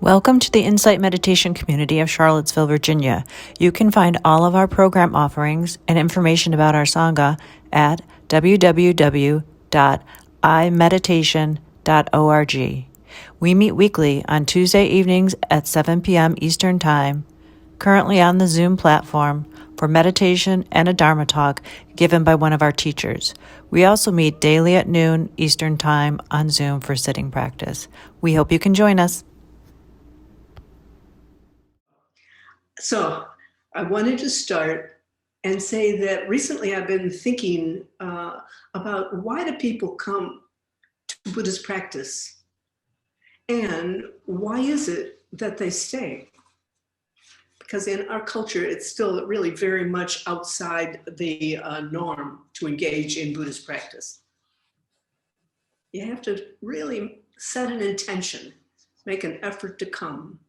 Welcome to the Insight Meditation community of Charlottesville, Virginia. You can find all of our program offerings and information about our Sangha at www.imeditation.org. We meet weekly on Tuesday evenings at 7 p.m. Eastern Time, currently on the Zoom platform for meditation and a Dharma talk given by one of our teachers. We also meet daily at noon Eastern Time on Zoom for sitting practice. We hope you can join us. So I wanted to start and say that recently I've been thinking about why do people come to Buddhist practice and why is it that they stay? Because in our culture, it's still really very much outside the norm to engage in Buddhist practice. You have to really set an intention, make an effort to come,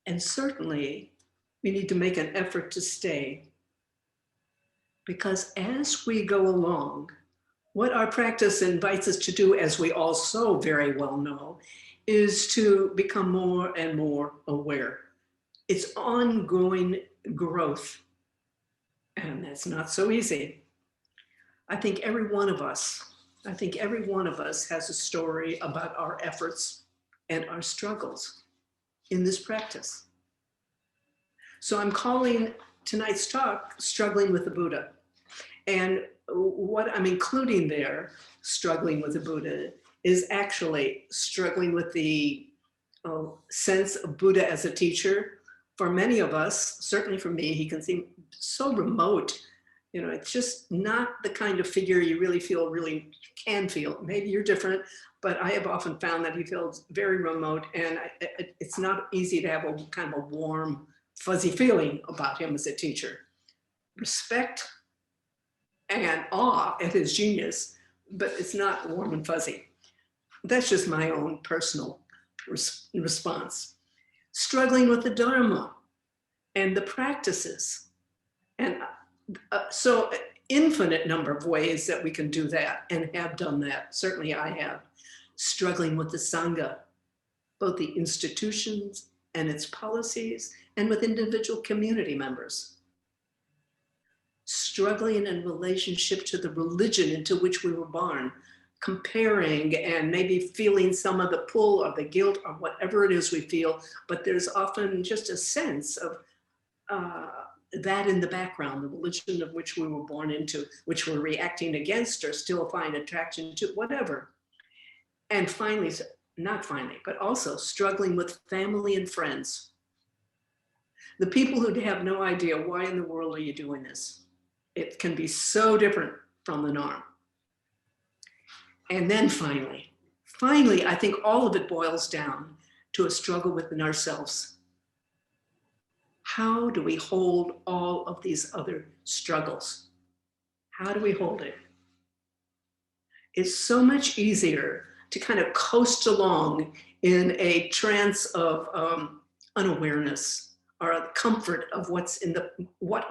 and certainly we need to make an effort to stay. Because as we go along, what our practice invites us to do, as we all so very well know, is to become more and more aware. It's ongoing growth, and that's not so easy. I think every one of us has a story about our efforts and our struggles in this practice. So I'm calling tonight's talk, Struggling with the Buddha. And what I'm including there, struggling with the Buddha, is actually struggling with the sense of Buddha as a teacher. For many of us, certainly for me, he can seem so remote. You know, it's just not the kind of figure you really can feel. Maybe you're different, but I have often found that he feels very remote, and it's not easy to have a kind of a warm, fuzzy feeling about him as a teacher. Respect and awe at his genius, but it's not warm and fuzzy. That's just my own personal response. Struggling with the Dharma and the practices. And so infinite number of ways that we can do that and have done that. Certainly I have. Struggling with the Sangha, both the institutions and its policies, and with individual community members. Struggling in relationship to the religion into which we were born, comparing and maybe feeling some of the pull or the guilt or whatever it is we feel, but there's often just a sense of that in the background, the religion of which we were born into, which we're reacting against or still find attraction to, whatever. And finally, but also struggling with family and friends. The people who have no idea why in the world are you doing this. It can be so different from the norm. And then finally, I think all of it boils down to a struggle within ourselves. How do we hold all of these other struggles? How do we hold it? It's so much easier to kind of coast along in a trance of unawareness or a comfort of what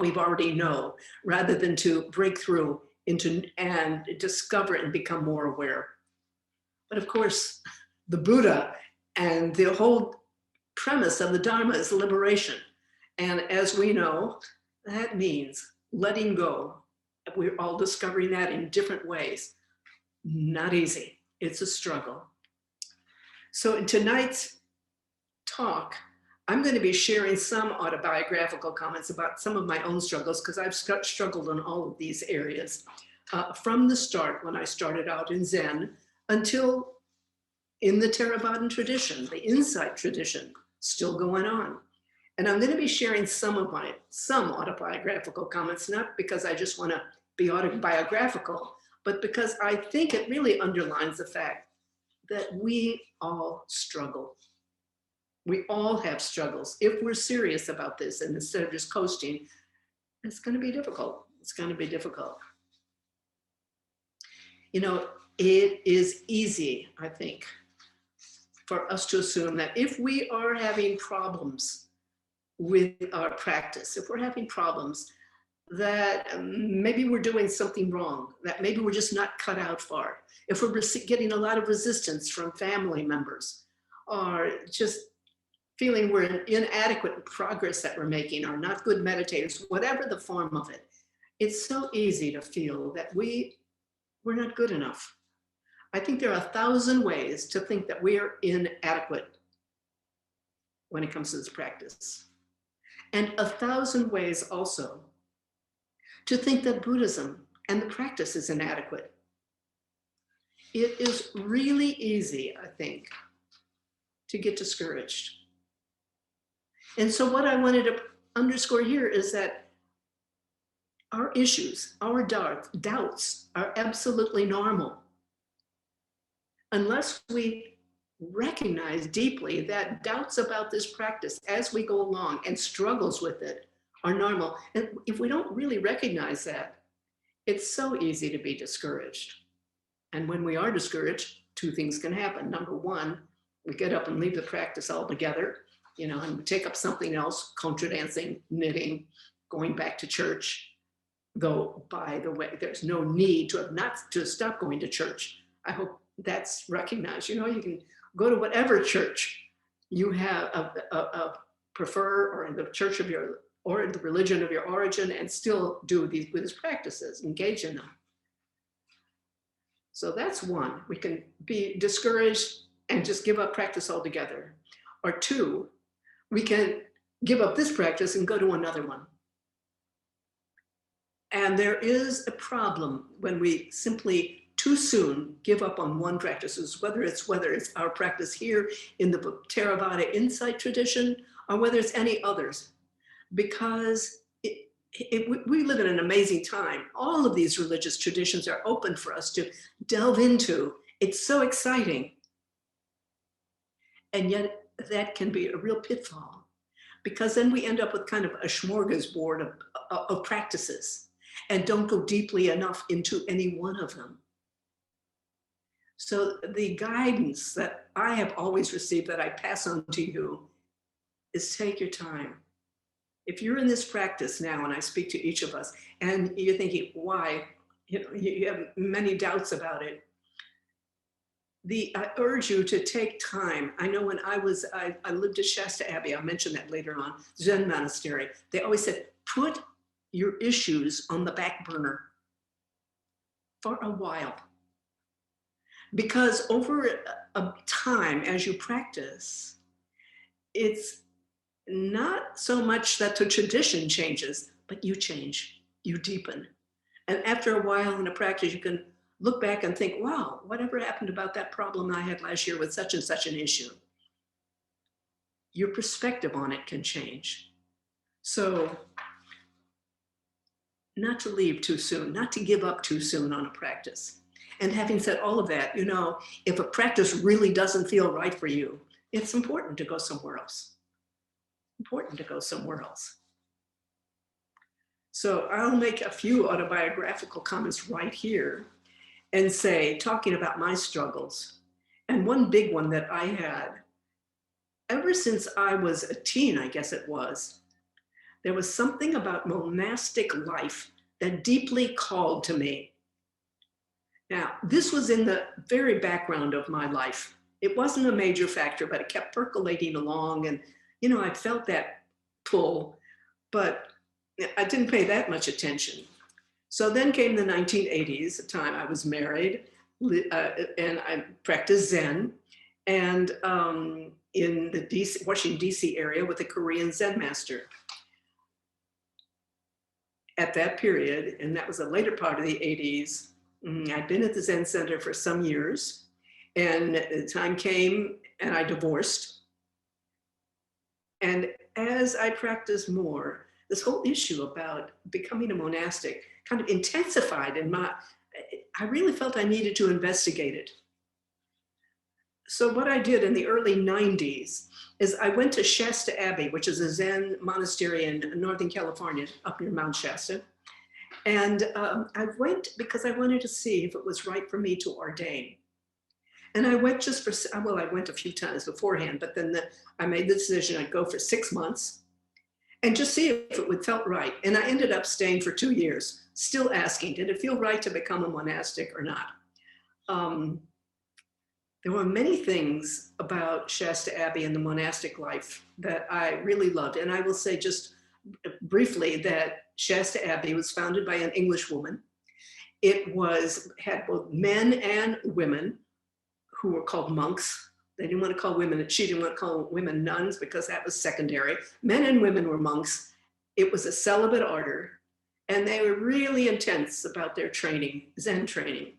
we've already know, rather than to break through into and discover and become more aware. But of course, the Buddha and the whole premise of the Dharma is liberation. And as we know, that means letting go. We're all discovering that in different ways. Not easy. It's a struggle. So in tonight's talk, I'm going to be sharing some autobiographical comments about some of my own struggles, because I've struggled in all of these areas from the start, when I started out in Zen, until in the Theravadan tradition, the Insight tradition, still going on. And I'm going to be sharing some autobiographical comments, not because I just want to be autobiographical, but because I think it really underlines the fact that we all struggle. We all have struggles. If we're serious about this, and instead of just coasting, it's going to be difficult. It's going to be difficult. You know, it is easy, I think, for us to assume that if we are having problems with our practice, if we're having problems, that maybe we're doing something wrong, that maybe we're just not cut out for it. If we're getting a lot of resistance from family members, or just feeling we're inadequate in progress that we're making, or not good meditators, whatever the form of it, it's so easy to feel that we're not good enough. I think there are 1,000 ways to think that we are inadequate when it comes to this practice. And 1,000 ways also to think that Buddhism and the practice is inadequate. It is really easy, I think, to get discouraged. And so what I wanted to underscore here is that our issues, our doubts are absolutely normal. Unless we recognize deeply that doubts about this practice as we go along and struggles with it are normal. And if we don't really recognize that, it's so easy to be discouraged. And when we are discouraged, two things can happen. Number one, we get up and leave the practice altogether, and take up something else, contra dancing, knitting, going back to church. Though, by the way, there's no need to stop going to church. I hope that's recognized. You can go to whatever church you have prefer, or in the church of your, or in the religion of your origin, and still do these Buddhist practices, engage in them. So that's one. We can be discouraged and just give up practice altogether. Or two, we can give up this practice and go to another one. And there is a problem when we simply too soon give up on one practice, whether it's our practice here in the Theravada insight tradition, or whether it's any others, because we live in an amazing time. All of these religious traditions are open for us to delve into. It's so exciting. And yet that can be a real pitfall, because then we end up with kind of a smorgasbord of practices and don't go deeply enough into any one of them. So the guidance that I have always received, that I pass on to you, is take your time. If you're in this practice now, and I speak to each of us, and you're thinking, why? You have many doubts about it. I urge you to take time. I know when I lived at Shasta Abbey, I'll mention that later on, Zen monastery, they always said, put your issues on the back burner for a while. Because over a time, as you practice, it's not so much that the tradition changes, but you change, you deepen. And after a while in a practice, you can look back and think, wow, whatever happened about that problem I had last year with such and such an issue? Your perspective on it can change. So not to leave too soon, not to give up too soon on a practice. And having said all of that, if a practice really doesn't feel right for you, it's important to go somewhere else. So I'll make a few autobiographical comments right here and say, talking about my struggles. And one big one that I had, ever since I was a teen, I guess it was, there was something about monastic life that deeply called to me. Now, this was in the very background of my life. It wasn't a major factor, but it kept percolating along. And, I felt that pull, but I didn't pay that much attention. So then came the 1980s, the time I was married, and I practiced Zen, and in the Washington, D.C. area with a Korean Zen master. At that period, and that was the later part of the 80s, I'd been at the Zen Center for some years, and the time came and I divorced. And as I practiced more, this whole issue about becoming a monastic kind of intensified I really felt I needed to investigate it. So what I did in the early 90s is I went to Shasta Abbey, which is a Zen monastery in Northern California, up near Mount Shasta. And I went because I wanted to see if it was right for me to ordain. And I went I went a few times beforehand, but then I made the decision I'd go for 6 months and just see if it felt right. And I ended up staying for 2 years, still asking, did it feel right to become a monastic or not? There were many things about Shasta Abbey and the monastic life that I really loved. And I will say just briefly that Shasta Abbey was founded by an English woman. It had both men and women who were called monks. They didn't want to call women, she didn't want to call women nuns because that was secondary. Men and women were monks. It was a celibate order, and they were really intense about their training, Zen training.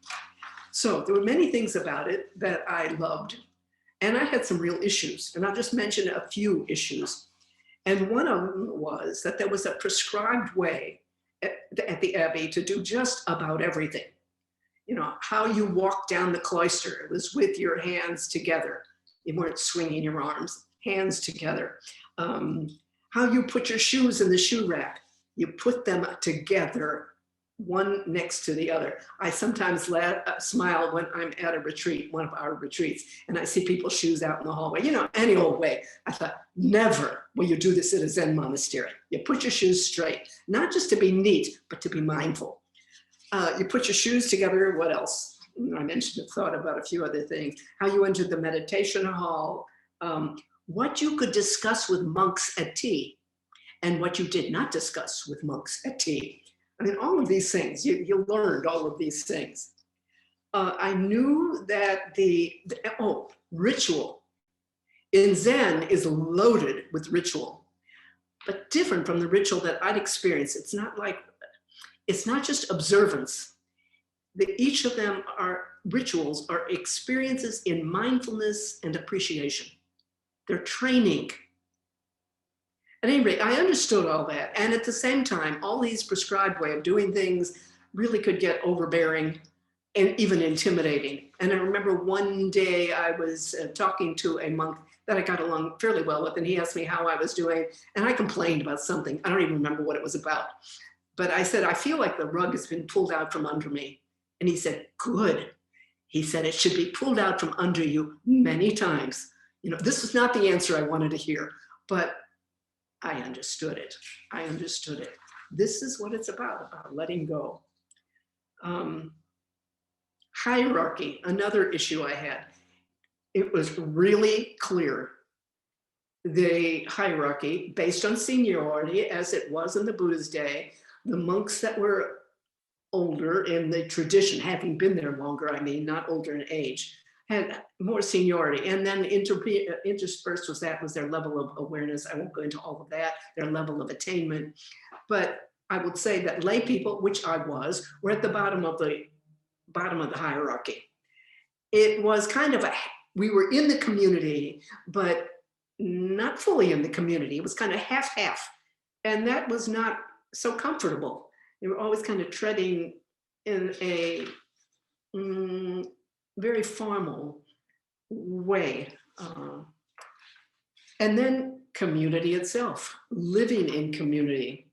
So there were many things about it that I loved, and I had some real issues, and I'll just mention a few issues. And one of them was that there was a prescribed way at the Abbey to do just about everything. You know, how you walk down the cloister, it was with your hands together. You weren't swinging your arms, hands together. How you put your shoes in the shoe rack, you put them together, one next to the other. I sometimes smile when I'm at a retreat, one of our retreats, and I see people's shoes out in the hallway, you know, any old way. I thought, never will you do this at a Zen monastery. You put your shoes straight, not just to be neat, but to be mindful. You put your shoes together, what else? I mentioned, thought about a few other things. How you entered the meditation hall, what you could discuss with monks at tea, and what you did not discuss with monks at tea. I mean, all of these things, you learned all of these things. I knew that ritual in Zen is loaded with ritual, but different from the ritual that I'd experienced. It's not just observance. Each of them rituals are experiences in mindfulness and appreciation. They're training. At any rate, I understood all that. And at the same time, all these prescribed way of doing things really could get overbearing and even intimidating. And I remember one day I was talking to a monk that I got along fairly well with, and he asked me how I was doing. And I complained about something. I don't even remember what it was about. But I said, I feel like the rug has been pulled out from under me. And he said, good. He said, it should be pulled out from under you many times. You know, this was not the answer I wanted to hear, but I understood it. I understood it. This is what it's about letting go. Hierarchy, another issue I had. It was really clear. The hierarchy based on seniority, as it was in the Buddha's day, the monks that were older in the tradition, having been there longer, I mean, not older in age, had more seniority. And then interspersed was their level of awareness. I won't go into all of that, their level of attainment. But I would say that lay people, which I was, were at the bottom of the hierarchy. It was kind of we were in the community, but not fully in the community. It was kind of half-half. And that was not so comfortable. They were always kind of treading in a very formal way. And then community itself, living in community.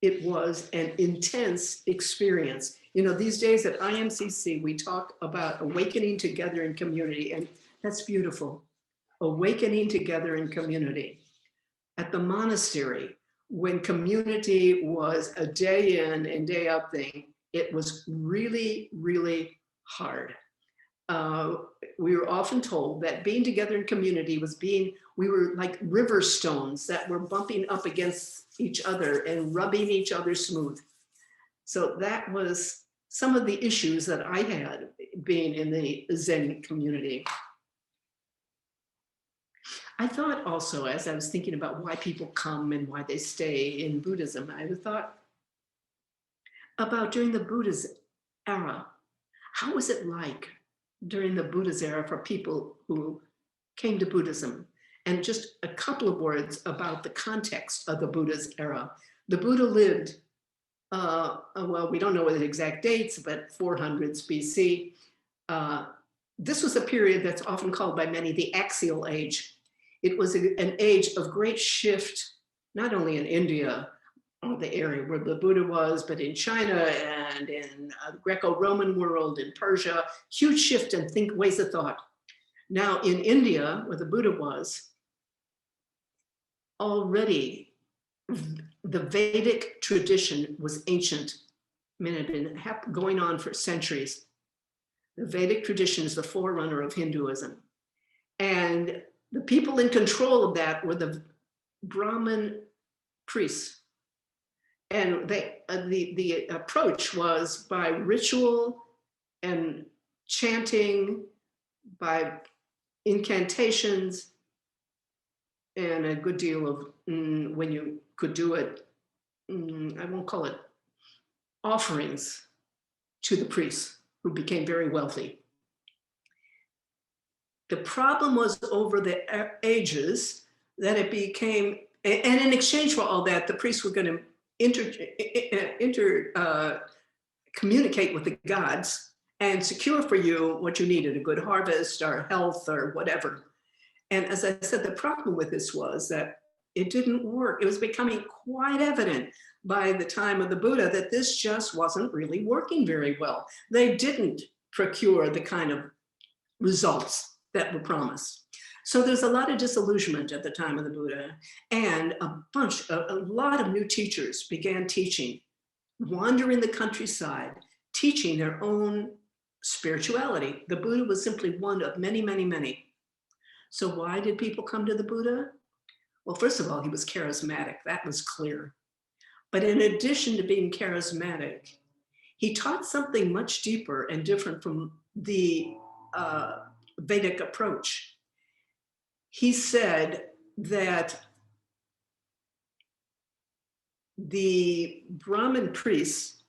It was an intense experience. You know, these days at IMCC, we talk about awakening together in community, and that's beautiful. Awakening together in community. At the monastery, when community was a day in and day out thing, it was really, really hard. We were often told that being together in community was we were like river stones that were bumping up against each other and rubbing each other smooth. So that was some of the issues that I had being in the Zen community. I thought also, as I was thinking about why people come and why they stay in Buddhism, I thought about during the Buddha's era, how was it like during the Buddha's era for people who came to Buddhism? And just a couple of words about the context of the Buddha's era. The Buddha lived, well, we don't know the exact dates, but 400s BC. This was a period that's often called by many the axial age. It was an age of great shift, not only in India, the area where the Buddha was, but in China and in the Greco-Roman world, in Persia, huge shift in ways of thought. Now in India, where the Buddha was, already the Vedic tradition was ancient. I mean, it had been going on for centuries. The Vedic tradition is the forerunner of Hinduism. And the people in control of that were the Brahmin priests. And the approach was by ritual and chanting, by incantations, and a good deal of, when you could do it, I won't call it offerings to the priests, who became very wealthy. The problem was over the ages that it became, and in exchange for all that, the priests were going to communicate with the gods and secure for you what you needed, a good harvest or health or whatever. And as I said, the problem with this was that it didn't work. It was becoming quite evident by the time of the Buddha that this just wasn't really working very well. They didn't procure the kind of results that were promised. So there's a lot of disillusionment at the time of the Buddha, and a lot of new teachers began teaching, wandering the countryside, teaching their own spirituality. The Buddha was simply one of many, many, many. So why did people come to the Buddha? Well, first of all, he was charismatic. That was clear. But in addition to being charismatic, he taught something much deeper and different from the Vedic approach. He said that the Brahmin priests,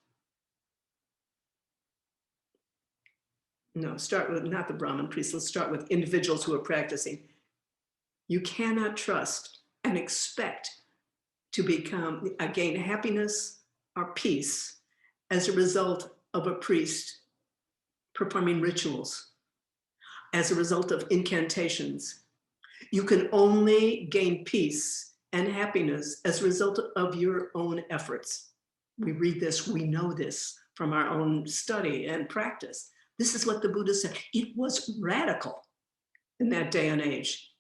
start with not the Brahmin priests, let's start with individuals who are practicing. You cannot trust and expect to gain happiness or peace as a result of a priest performing rituals, as a result of incantations. You can only gain peace and happiness as a result of your own efforts. We read this, we know this from our own study and practice. This is what the Buddha said. It was radical in that day and age.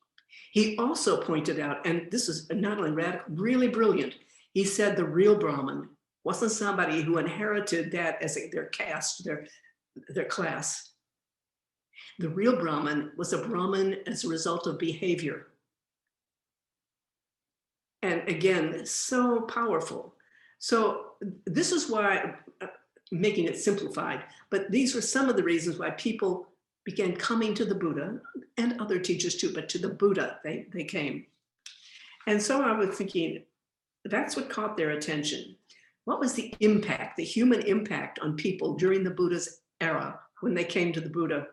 He also pointed out, and this is not only radical, really brilliant. He said the real Brahmin wasn't somebody who inherited that as their caste, their class. The real Brahmin was a Brahmin as a result of behavior. And again, so powerful. So this is why, making it simplified, but these were some of the reasons why people began coming to the Buddha, and other teachers too, but to the Buddha they came. And so I was thinking, that's what caught their attention. What was the impact, the human impact on people during the Buddha's era when they came to the Buddha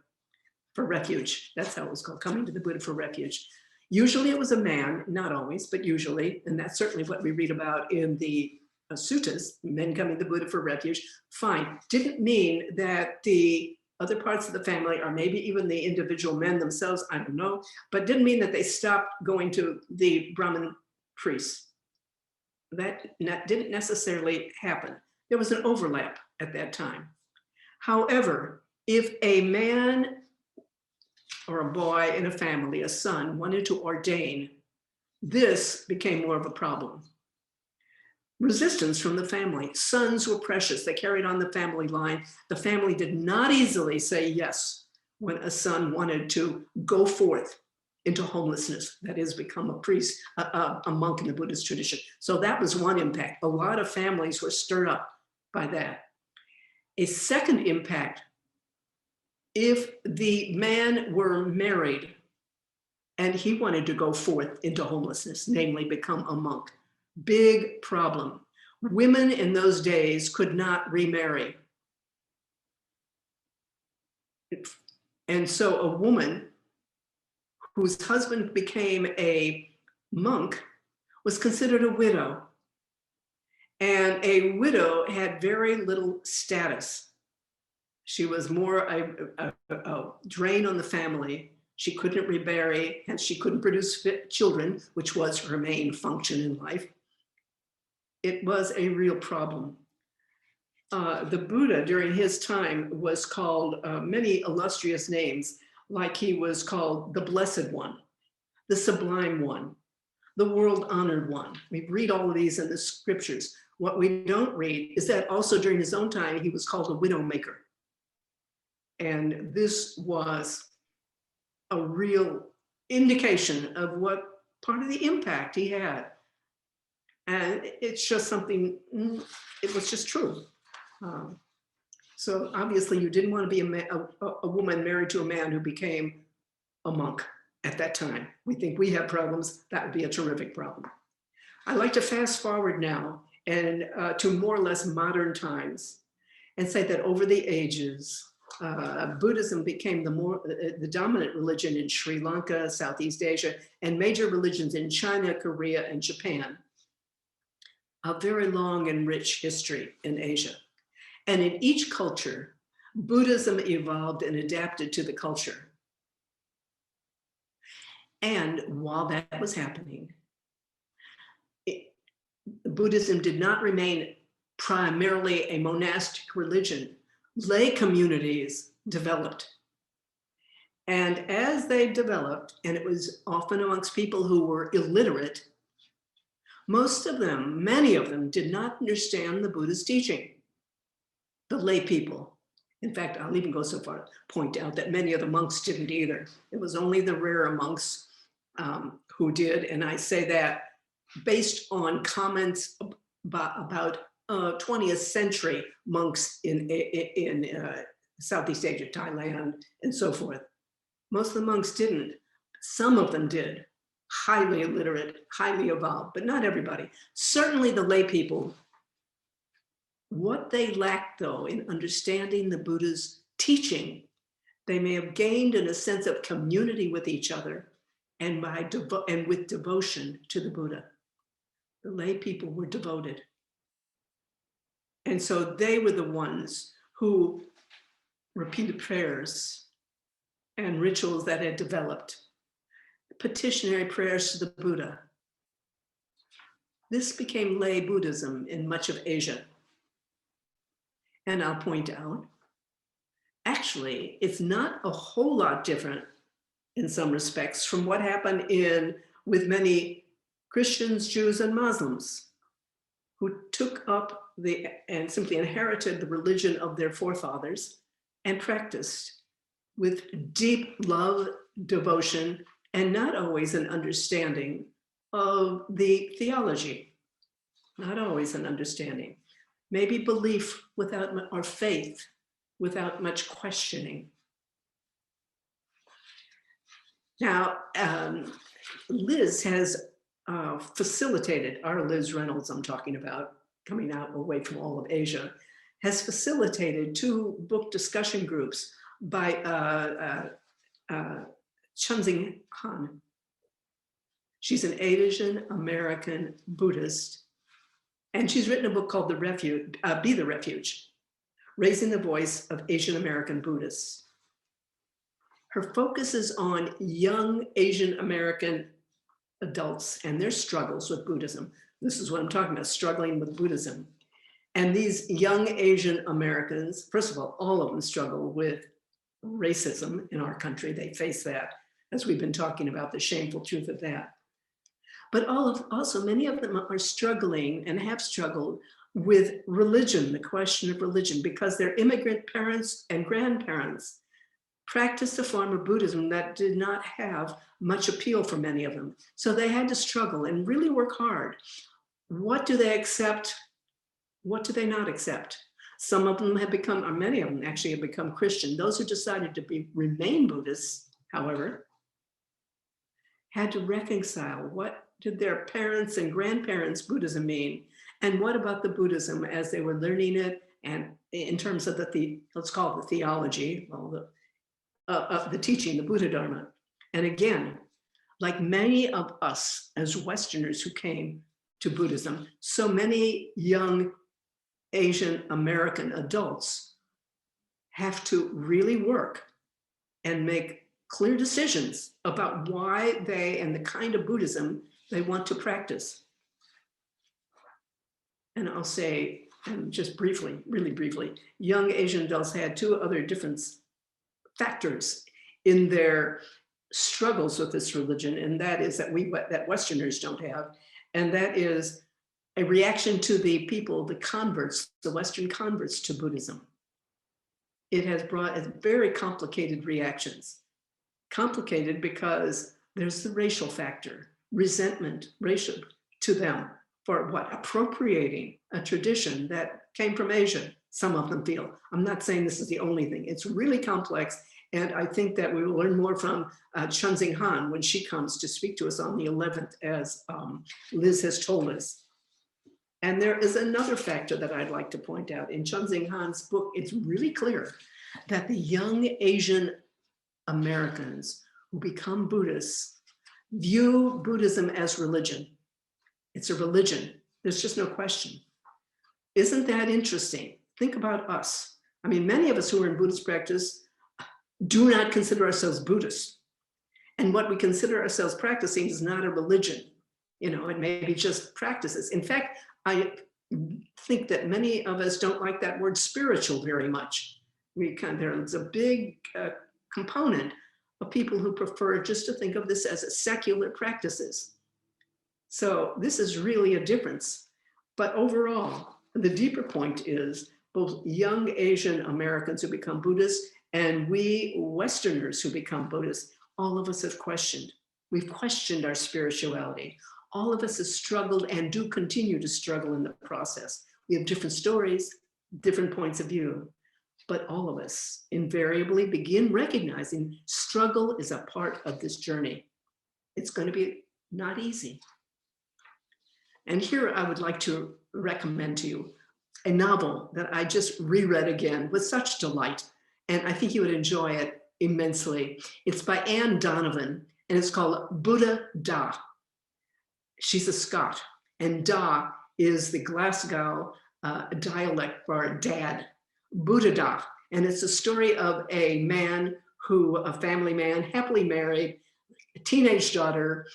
for refuge? That's how it was called, coming to the Buddha for refuge. Usually it was a man, not always, but usually, and that's certainly what we read about in the suttas, men coming to the Buddha for refuge. Fine, didn't mean that the other parts of the family, or maybe even the individual men themselves, I don't know, but didn't mean that they stopped going to the Brahmin priests. That didn't necessarily happen. There was an overlap at that time. However, if a man or a boy in a family, a son, wanted to ordain, this became more of a problem. Resistance from the family. Sons were precious. They carried on the family line. The family did not easily say yes when a son wanted to go forth into homelessness, that is, become a priest, a monk in the Buddhist tradition. So that was one impact. A lot of families were stirred up by that. A second impact, if the man were married and he wanted to go forth into homelessness, namely become a monk, big problem. Women in those days could not remarry. And so a woman whose husband became a monk was considered a widow. And a widow had very little status. She was more a drain on the family. She couldn't remarry, hence she couldn't produce children, which was her main function in life. It was a real problem. The Buddha during his time was called many illustrious names, like he was called the Blessed One, the Sublime One, the World Honored One. We read all of these in the scriptures. What we don't read is that also during his own time, he was called a Widowmaker. And this was a real indication of what part of the impact he had. And it's just something, it was just true. So obviously you didn't want to be a woman married to a man who became a monk at that time. We think we have problems. That would be a terrific problem. I'd like to fast forward now and to more or less modern times and say that over the ages, Buddhism became the dominant religion in Sri Lanka, Southeast Asia, and major religions in China, Korea, and Japan. A very long and rich history in Asia. And in each culture, Buddhism evolved and adapted to the culture. And while that was happening, Buddhism did not remain primarily a monastic religion. Lay communities developed. And as they developed, and it was often amongst people who were illiterate, most of them, many of them, did not understand the Buddha's teaching. The lay people. In fact, I'll even go so far to point out that many of the monks didn't either. It was only the rarer monks who did, and I say that based on comments about 20th century monks in Southeast Asia, Thailand, and so forth. Most of the monks didn't. Some of them did. Highly illiterate, highly evolved, but not everybody. Certainly the lay people. What they lacked, though, in understanding the Buddha's teaching, they may have gained in a sense of community with each other and with devotion to the Buddha. The lay people were devoted. And so they were the ones who repeated prayers and rituals that had developed, petitionary prayers to the Buddha. This became lay Buddhism in much of Asia. And I'll point out, actually, it's not a whole lot different in some respects from what happened with many Christians, Jews, and Muslims who took up and simply inherited the religion of their forefathers and practiced with deep love, devotion, and not always an understanding of the theology, not always an understanding. Maybe belief without, or faith without much questioning. Now, Liz has facilitated, our Liz Reynolds I'm talking about, coming out away from all of Asia, has facilitated 2 book discussion groups by Chunxing Han. She's an Asian American Buddhist, and she's written a book called Be the Refuge, Raising the Voice of Asian American Buddhists. Her focus is on young Asian American adults and their struggles with Buddhism. This is what I'm talking about, struggling with Buddhism. And these young Asian Americans, first of all of them struggle with racism in our country. They face that, as we've been talking about, the shameful truth of that. But also many of them are struggling and have struggled with religion, the question of religion, because their immigrant parents and grandparents practiced a form of Buddhism that did not have much appeal for many of them. So they had to struggle and really work hard. What do they accept? What do they not accept? Some of them have become, or many of them actually have become Christian. Those who decided to remain Buddhists, however, had to reconcile what did their parents and grandparents' Buddhism mean, and what about the Buddhism as they were learning it, and in terms of let's call it the theology, the teaching, the Buddha Dharma. And again, like many of us as Westerners who came to Buddhism, so many young Asian American adults have to really work and make clear decisions about why they and the kind of Buddhism they want to practice. And I'll say, and just briefly, really briefly, young Asian adults had 2 other different factors in their struggles with this religion, and that is that Westerners don't have, and that is a reaction to the people, the converts, the Western converts to Buddhism. it has brought very complicated reactions. Complicated because there's the racial factor, resentment, racial to them for what? Appropriating a tradition that came from Asia, some of them feel. I'm not saying this is the only thing. It's really complex. And I think that we will learn more from Chunxing Han when she comes to speak to us on the 11th, as Liz has told us. And there is another factor that I'd like to point out. In Chunxing Han's book, it's really clear that the young Asian Americans who become Buddhists view Buddhism as religion. It's a religion. There's just no question. Isn't that interesting? Think about us. I mean, many of us who are in Buddhist practice do not consider ourselves Buddhists. And what we consider ourselves practicing is not a religion. You know, it may be just practices. In fact, I think that many of us don't like that word spiritual very much. There's a big component of people who prefer just to think of this as secular practices. So this is really a difference. But overall, the deeper point is both young Asian Americans who become Buddhists and we Westerners who become Buddhists, all of us have questioned. We've questioned our spirituality. All of us have struggled and do continue to struggle in the process. We have different stories, different points of view, but all of us invariably begin recognizing struggle is a part of this journey. It's going to be not easy. And here I would like to recommend to you a novel that I just reread again with such delight, and I think you would enjoy it immensely. It's by Anne Donovan, and it's called Buddha Da. She's a Scot, and Da is the Glasgow dialect for dad, Buddha Da. And it's a story of a man a family man, happily married, a teenage daughter,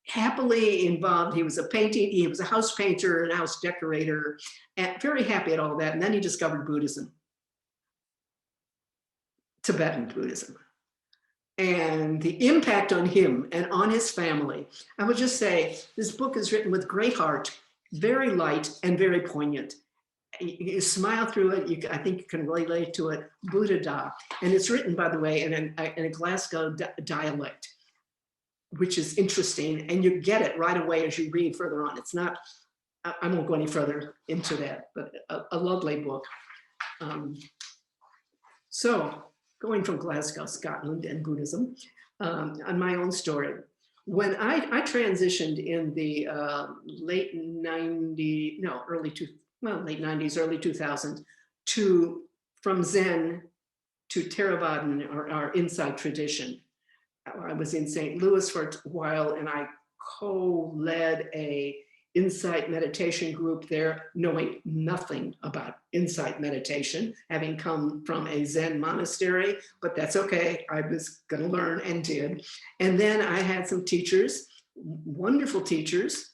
happily involved. He was a house painter and house decorator, and very happy at all that. And then he discovered Buddhism, Tibetan Buddhism. And the impact on him and on his family. I would just say, this book is written with great heart, very light and very poignant. You smile through it, I think you can relate to it, Buddha Da. And it's written, by the way, in a Glasgow dialect, which is interesting. And you get it right away as you read further on. It's not, I won't go any further into that, but a lovely book. So, going from Glasgow, Scotland, and Buddhism, on my own story. When I transitioned in the late 90s, early 2000s, from Zen to Theravadan, or our insight tradition. I was in St. Louis for a while, and I co-led a insight meditation group there, knowing nothing about insight meditation, having come from a Zen monastery, but that's okay. I was going to learn and did. And then I had some teachers, wonderful teachers,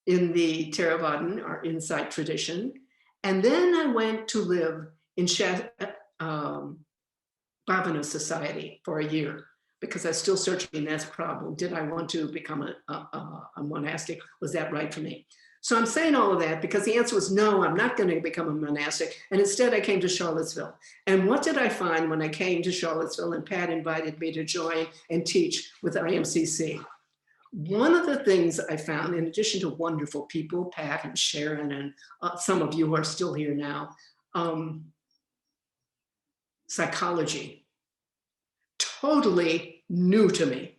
in the Theravadan, our insight tradition. And then I went to live in Bhavana Society for a year, because I was still searching that problem. Did I want to become a monastic? Was that right for me? So I'm saying all of that because the answer was no, I'm not going to become a monastic. And instead I came to Charlottesville. And what did I find when I came to Charlottesville and Pat invited me to join and teach with IMCC? One of the things I found, in addition to wonderful people, Pat and Sharon, and some of you who are still here now, psychology, totally new to me.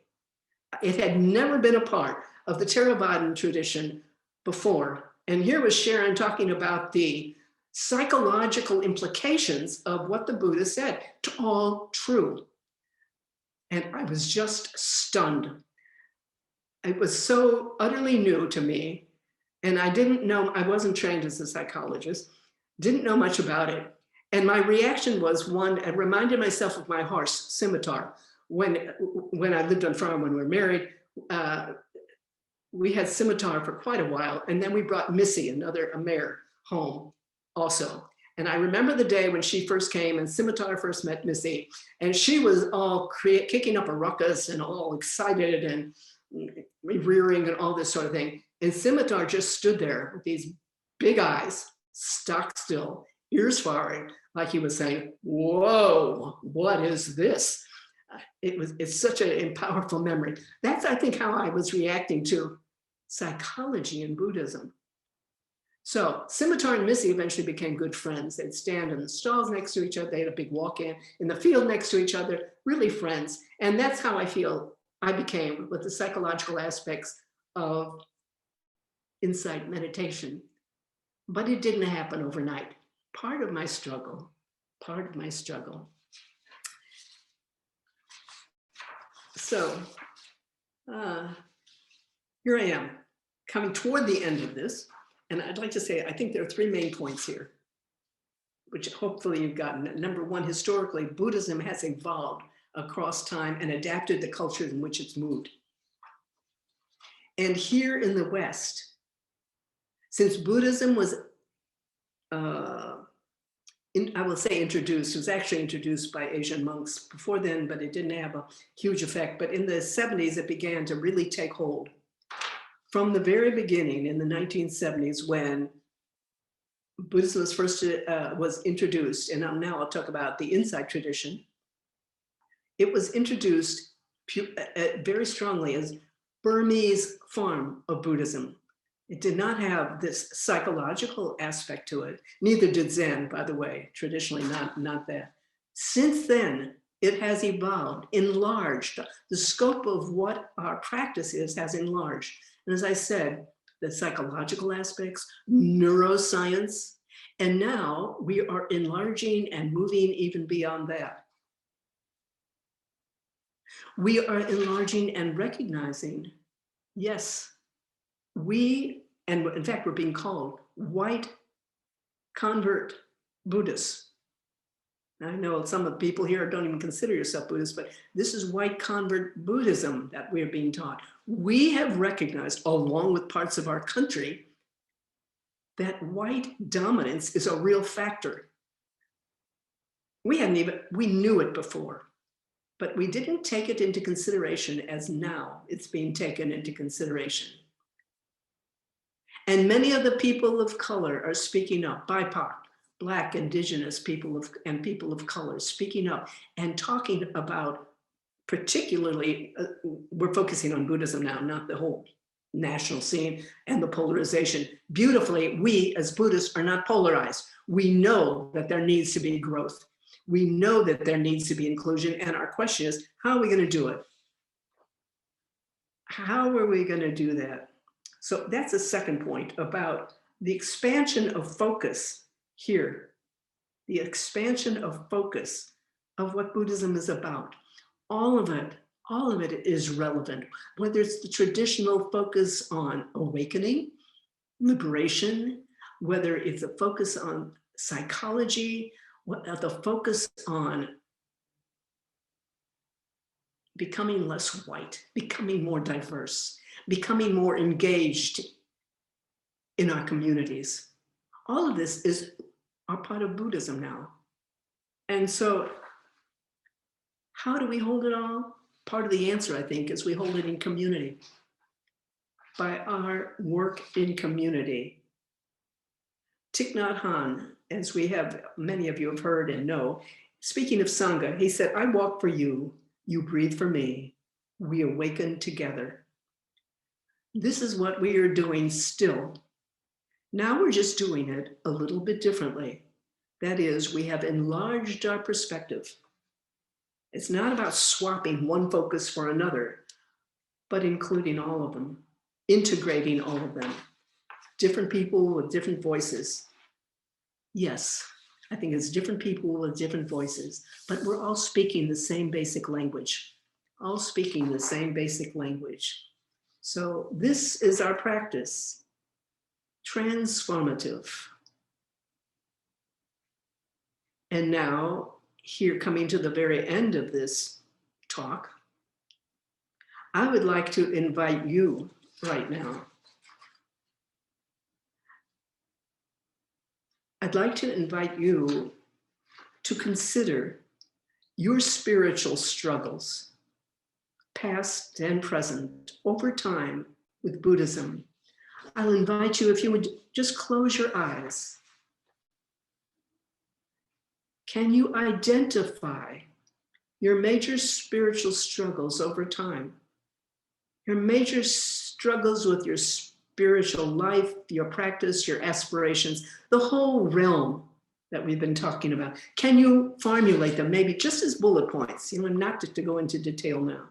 It had never been a part of the Theravadan tradition before. And here was Sharon talking about the psychological implications of what the Buddha said, all true. And I was just stunned. It was so utterly new to me. And I didn't know, I wasn't trained as a psychologist, didn't know much about it. And my reaction was one, I reminded myself of my horse, Scimitar. When I lived on farm, when we were married, we had Scimitar for quite a while. And then we brought Missy, a mare, home also. And I remember the day when she first came and Scimitar first met Missy. And she was all kicking up a ruckus and all excited and rearing and all this sort of thing. And Scimitar just stood there with these big eyes, stock still, ears forward, like he was saying, whoa, what is this? It's such a powerful memory. That's, I think, how I was reacting to psychology in Buddhism. So Scimitar and Missy eventually became good friends. They'd stand in the stalls next to each other. They had a big walk-in in the field next to each other, really friends. And that's how I feel I became with the psychological aspects of insight meditation. But it didn't happen overnight. Part of my struggle. So here I am, coming toward the end of this. And I'd like to say, I think there are three main points here, which hopefully you've gotten. Number one, historically, Buddhism has evolved across time and adapted the cultures in which it's moved. And here in the West, since Buddhism was, I will say introduced, it was actually introduced by Asian monks before then, but it didn't have a huge effect. But in the 70s, it began to really take hold. From the very beginning in the 1970s, when Buddhism was first was introduced, and now I'll talk about the insight tradition, it was introduced very strongly as Burmese form of Buddhism. It did not have this psychological aspect to it. Neither did Zen, by the way, traditionally not that. Since then, it has evolved, enlarged. The scope of what our practice is has enlarged. And as I said, the psychological aspects, neuroscience, and now we are enlarging and moving even beyond that. We are enlarging and recognizing, yes, we, and in fact, we're being called white convert Buddhists. I know some of the people here don't even consider yourself Buddhist, but this is white convert Buddhism that we're being taught. We have recognized, along with parts of our country, that white dominance is a real factor. We knew it before, but we didn't take it into consideration as now it's being taken into consideration. And many of the people of color are speaking up, BIPOC, Black, Indigenous people and people of color, speaking up and talking about, particularly, we're focusing on Buddhism now, not the whole national scene and the polarization. Beautifully, we as Buddhists are not polarized. We know that there needs to be growth. We know that there needs to be inclusion. And our question is, how are we going to do it? How are we going to do that? So that's the second point about the expansion of focus here, the expansion of focus of what Buddhism is about. All of it is relevant, whether it's the traditional focus on awakening, liberation, whether it's a focus on psychology, the focus on becoming less white, becoming more diverse, becoming more engaged in our communities. All of this are part of Buddhism now. And so how do we hold it all? Part of the answer, I think, is we hold it in community. By our work in community. Thich Nhat Hanh, as many of you have heard and know, speaking of Sangha, he said, I walk for you, you breathe for me, we awaken together. This is what we are doing still. Now we're just doing it a little bit differently. That is, we have enlarged our perspective. It's not about swapping one focus for another, but including all of them, integrating all of them, different people with different voices. Yes, I think it's different people with different voices, but we're all speaking the same basic language, all speaking the same basic language. So this is our practice, transformative. And now, here coming to the very end of this talk, I would like to invite you right now. I'd like to invite you to consider your spiritual struggles, past and present, over time with Buddhism. I'll invite you, if you would just close your eyes. Can you identify your major spiritual struggles over time? Your major struggles with your spiritual life, your practice, your aspirations, the whole realm that we've been talking about. Can you formulate them maybe just as bullet points, not to go into detail now?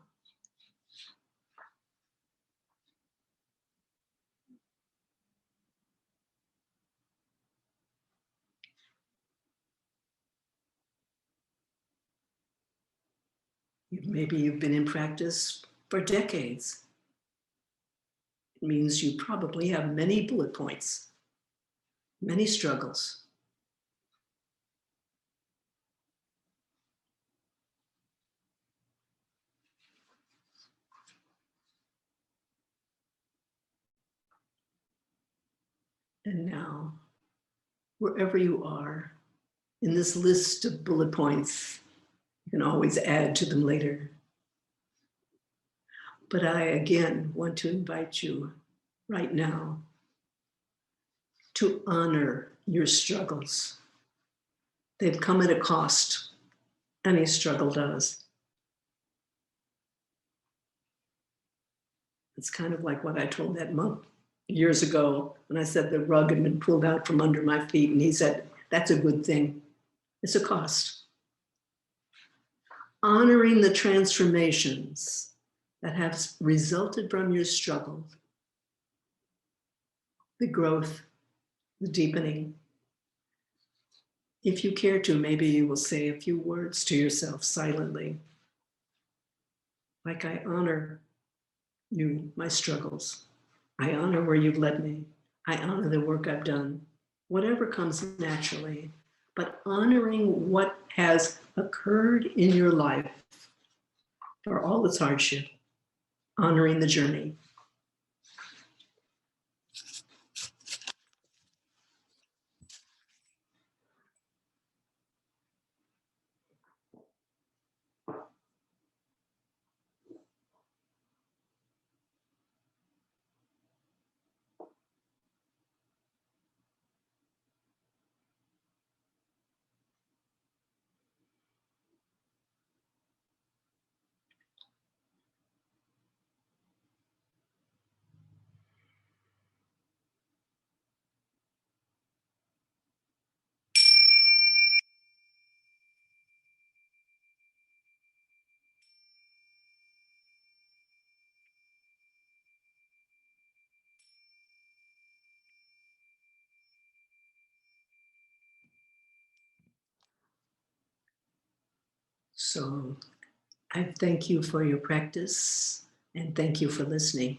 Maybe you've been in practice for decades. It means you probably have many bullet points, many struggles. And now, wherever you are in this list of bullet points, you can always add to them later. But I again want to invite you right now to honor your struggles. They've come at a cost. Any struggle does. It's kind of like what I told that monk years ago when I said the rug had been pulled out from under my feet. And he said, that's a good thing. It's a cost. Honoring the transformations that have resulted from your struggle, the growth, the deepening. If you care to, maybe you will say a few words to yourself silently, like I honor you, my struggles. I honor where you've led me. I honor the work I've done, whatever comes naturally, but honoring what has occurred in your life for all its hardship, honoring the journey. So I thank you for your practice and thank you for listening.